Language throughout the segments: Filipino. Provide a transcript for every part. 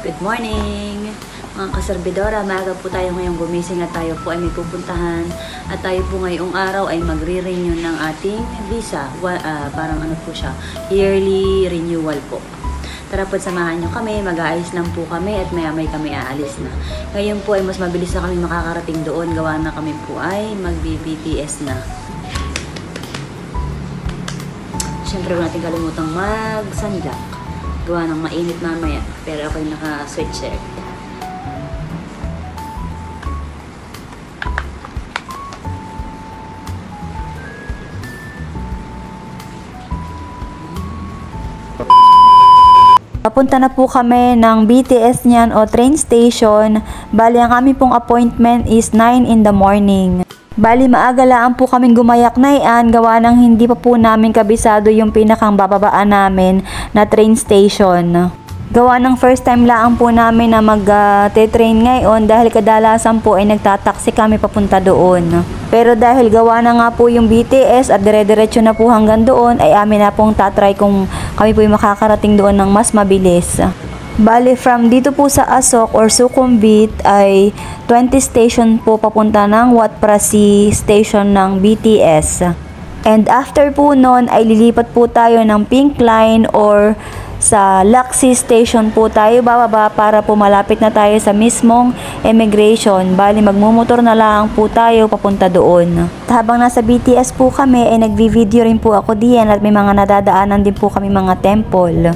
Good morning! Mga kaserbidora, maaga po tayo ngayong gumising at tayo po ay may pupuntahan at tayo po ngayong araw ay magre-renew ng ating visa. Parang ano po siya, yearly renewal po. Tara po, samahan nyo kami, mag-aayos lang po kami at maya-may kami aalis na. Ngayon po ay mas mabilis na kami makakarating doon, gawa na kami po ay mag-BTS na. Siyempre huwag natin kalimutang mag-sunblock. Gawa ng mainit mamaya, pero ako yung naka-sweatshirt. Papunta na po kami ng BTS niyan o train station. Bali, ang aming pong appointment is 9 in the morning. Bali, maaga lang po kaming gumayak na iyan, gawa ng hindi pa po namin kabisado yung pinakang bababaan namin na train station. Gawa ng first time lang po namin na mag-train ngayon dahil kadalasan po ay nagtataksi kami papunta doon. Pero dahil gawa na nga po yung BTS at dire-diretso na po hanggang doon, ay amin na pong tatry kung kami po yung makakarating doon ng mas mabilis. Bali, from dito po sa Asok or Sukhumvit ay 20 station po papunta ng Wat Phra station ng BTS. And after po nun ay lilipat po tayo ng Pink Line or sa Laxi station po tayo bababa para po malapit na tayo sa mismong immigration. Bali, magmumotor na lang po tayo papunta doon. At habang nasa BTS po kami ay nagvi-video rin po ako diyan at may mga nadadaanan din po kami mga temple.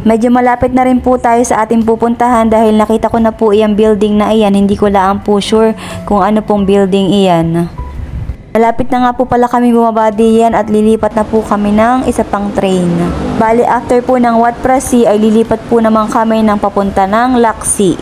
Medyo malapit na rin po tayo sa ating pupuntahan dahil nakita ko na po iyang building na iyan. Hindi ko lang po sure kung ano pong building iyan. Malapit na nga po pala kami bumaba diyan at lilipat na po kami ng isa pang train. Bali, after po ng Wat Phra ay lilipat po naman kami ng papunta ng Laxi.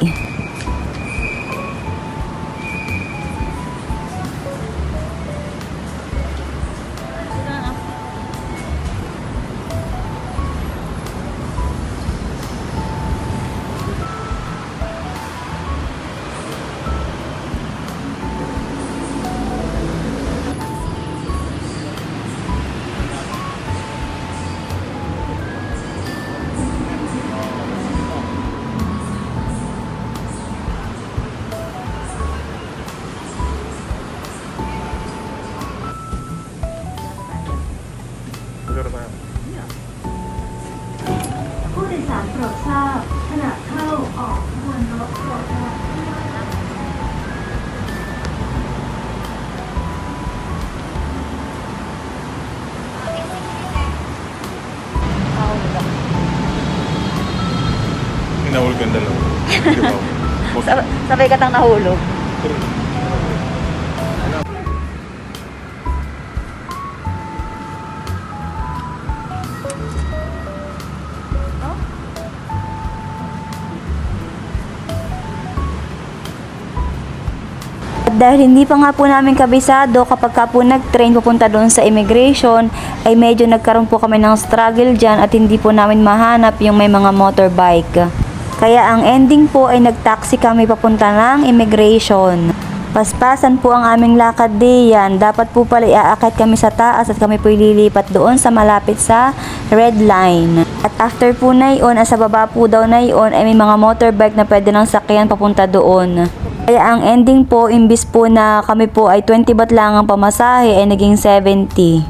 ผู้โดยสารโปรดทราบขณะเข้าออกขบวนรถโปรดทราบ Nahulog ang dalawa. Sabay ka tang nahulog. Dahil hindi pa nga po namin kabisado kapag ka po nag-train pupunta doon sa immigration, ay medyo nagkaroon po kami ng struggle dyan at hindi po namin mahanap yung may mga motorbike. Kaya ang ending po ay nag-taxi kami papunta ng immigration. Paspasan po ang aming lakad diyan. Dapat po pala iaakit kami sa taas at kami po ililipat doon sa malapit sa red line. At after po na yun, sa baba po daw na yun ay may mga motorbike na pwede nang sakyan papunta doon. Kaya ang ending po, imbis po na kami po ay 20 baht lang ang pamasahe ay naging 70.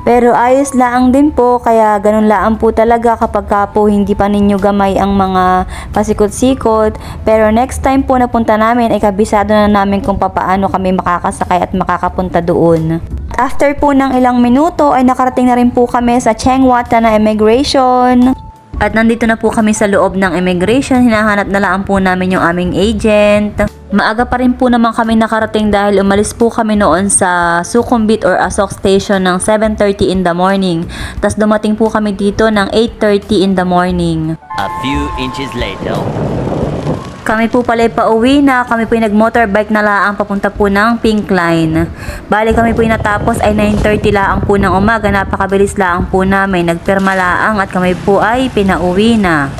Pero ayos lang din po, kaya ganun lang po talaga kapag ka po hindi pa ninyo gamay ang mga pasikot-sikot. Pero next time po na punta namin ay kabisado na namin kung papaano kami makakasakay at makakapunta doon. After po ng ilang minuto ay nakarating na rin po kami sa Cheng Wat na immigration. At nandito na po kami sa loob ng immigration, hinahanap na lang po namin yung aming agent. Maaga pa rin po naman kami nakarating dahil umalis po kami noon sa Sukhumvit or Asok station ng 7:30 in the morning. Tapos dumating po kami dito ng 8:30 in the morning. A few inches later. Kami po pala pauwi na, kami po nag-motorbike na laang papunta po ng Pink Line. Bali kami po natapos ay 9:30 laang po ng umaga, napakabilis laang po namin. Nagpirma laang at kami po ay pinauwi na.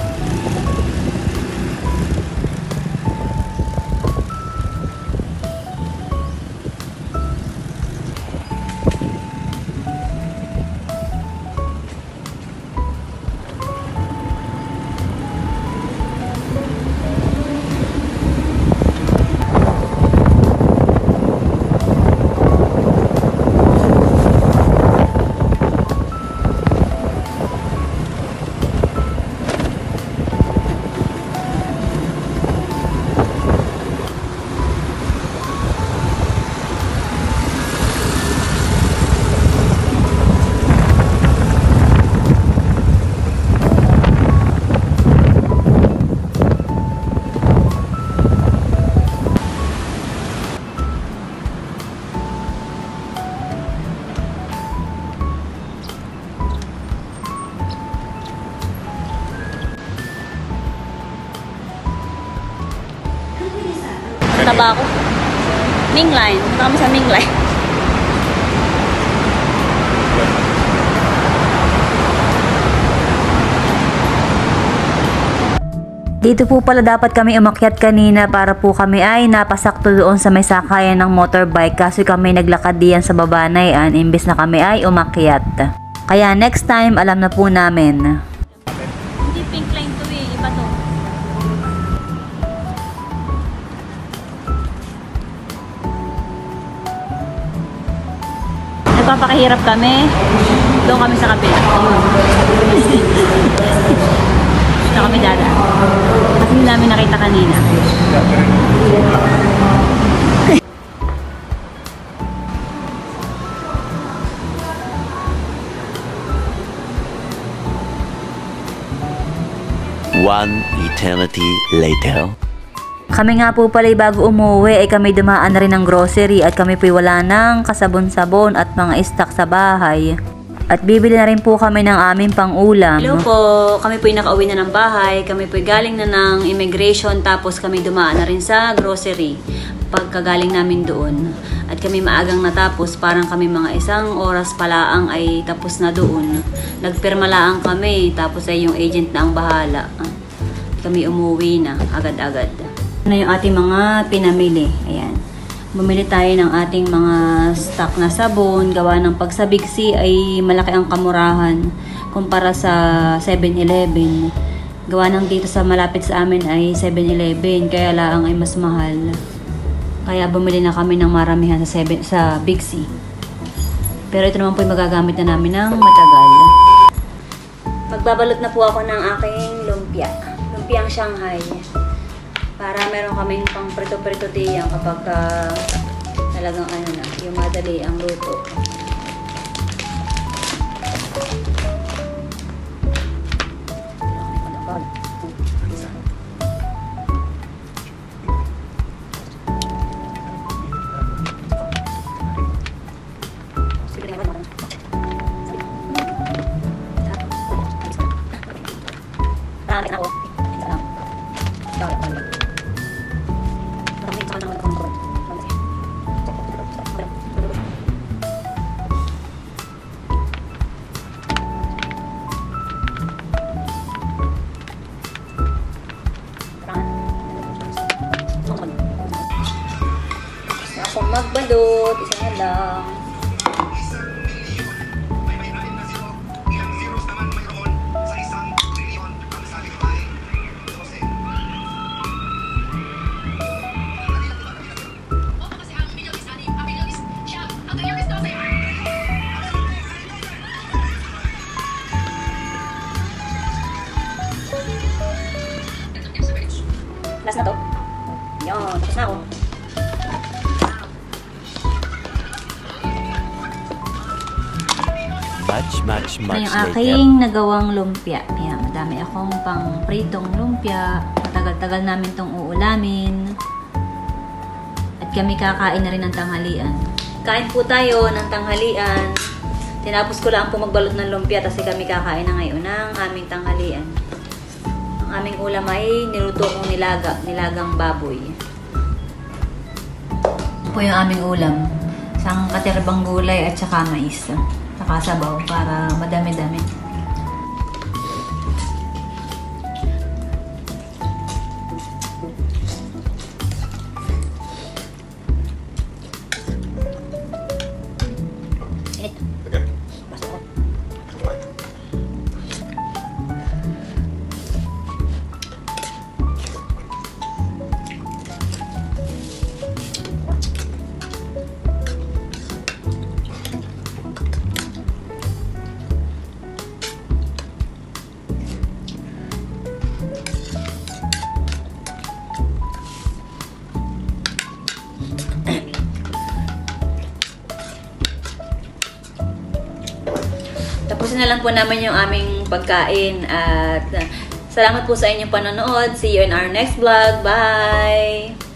Taba ako. Ming Line. Punta kami sa Ming Line. Dito po pala dapat kami umakyat kanina para po kami ay napasakto doon sa may sakayan ng motorbike kasi kami naglakad diyan sa Babanayan imbes na kami ay umakyat. Kaya next time alam na po namin. Hindi Pink Line to eh. Iba to. Nagpapakahirap kami. Doon kami sa kabila. Dito kami dadaan. Kasi hindi namin nakita kanina. One eternity later. Kami nga po pala bago umuwi ay kami dumaan na rin ng grocery at kami po'y wala ng kasabon-sabon at mga stock sa bahay. At bibili na rin po kami ng aming pang-ulam. Hello po, kami po'y nakauwi na ng bahay. Kami po'y galing na ng immigration tapos kami dumaan na rin sa grocery pagkagaling namin doon. At kami maagang natapos, parang kami mga 1 oras palaang ay tapos na doon. Nagpirma laang kami tapos ay yung agent na ang bahala. Kami umuwi na agad-agad. Ano yung ating mga pinamili? Ayan. Bumili tayo ng ating mga stock na sabon. Gawa ng pag sa Big C ay malaki ang kamurahan kumpara sa 7-Eleven. Gawa ng dito sa malapit sa amin ay 7-Eleven. Kaya laang ay mas mahal. Kaya bumili na kami ng maramihan sa Big C. Pero ito naman po yung magagamit na namin ng matagal. Magbabalot na po ako ng aking lumpia. Lumpiang Shanghai. Para meron kaming pang prito-prito diyang kapag talagang ano na, yung madali ang luto. Ako magbalot, isa na lang. Last na to. Yan, tapos na ako. Much Ito yung later. aking nagawang lumpia. Ayan, madami akong pang pritong lumpia. Matagal-tagal namin itong uulamin. At kami kakain na rin ng tanghalian. Kain po tayo ng tanghalian. Tinapos ko lang po magbalot ng lumpia kasi kami kakain na ngayon ng aming tanghalian. Ang aming ulam ay niluto kong nilagang baboy. Ito po yung aming ulam. Isang katerbang gulay at saka mais. Saka sabaw para madami-dami. Tapusin na lang po namin yung aming pagkain at salamat po sa inyong panonood. See you in our next vlog. Bye!